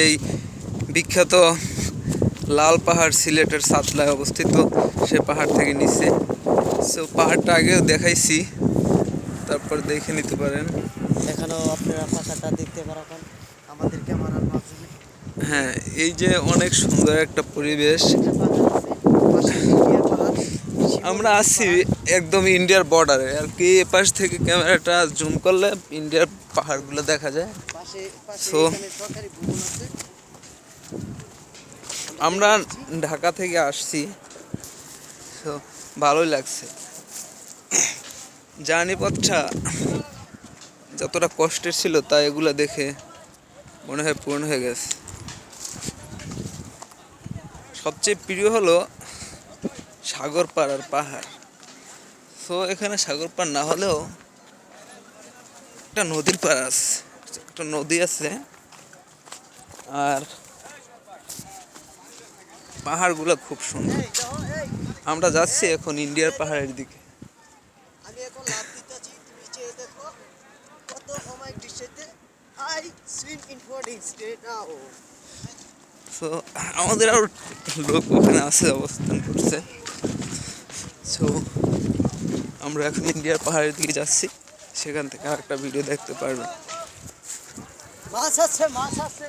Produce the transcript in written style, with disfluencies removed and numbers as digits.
এই বিখ্যাত লাল পাহাড় সিলেটের সাতলায় অবস্থিত, সে পাহাড় থেকে নিচে। সো পাহাড়টা আগেও দেখাইছি, তারপর দেখে নিতে পারেন। এখানেও আপনারা পাখাটা দেখতে পারবেন আমাদের ক্যামেরার মাধ্যমে। হ্যাঁ, এই যে অনেক সুন্দর একটা পরিবেশ। আমরা আছি একদম ইন্ডিয়ার বর্ডারে আর কি। এপাশ থেকে ক্যামেরাটা জুম করলে ইন্ডিয়ার পাহাড়গুলো দেখা যায়। সো আমরা ঢাকা থেকে আসছি, তো ভালোই লাগছে। জার্নি পথটা যতটা কষ্টের ছিল তা এগুলো দেখে মনে হয় পূর্ণ হয়ে গেছে। সবচেয়ে প্রিয় হলো সাগর পাড় আর পাহাড়। তো এখানে সাগর পাড় না হলেও একটা নদীর পাড় আছে, একটা নদী আছে, আর পাহাড়গুলো খুব সুন্দর। আমরা যাচ্ছি এখন ইন্ডিয়ার পাহাড়ের দিকে। আমি এখন লাভ দিতেছি, তুমি চেয়ে দেখো কত অমায়িক দৃশ্যতে। I swim in for instead now. So আমাদের আরও লোক ওখানে আছে, অবস্থান করছে। সো আমরা এখন ইন্ডিয়ার পাহাড়ের দিকে যাচ্ছি, সেখান থেকে আরেকটা ভিডিও দেখতে পারবেন। মাছ আছে, মাছ আছে।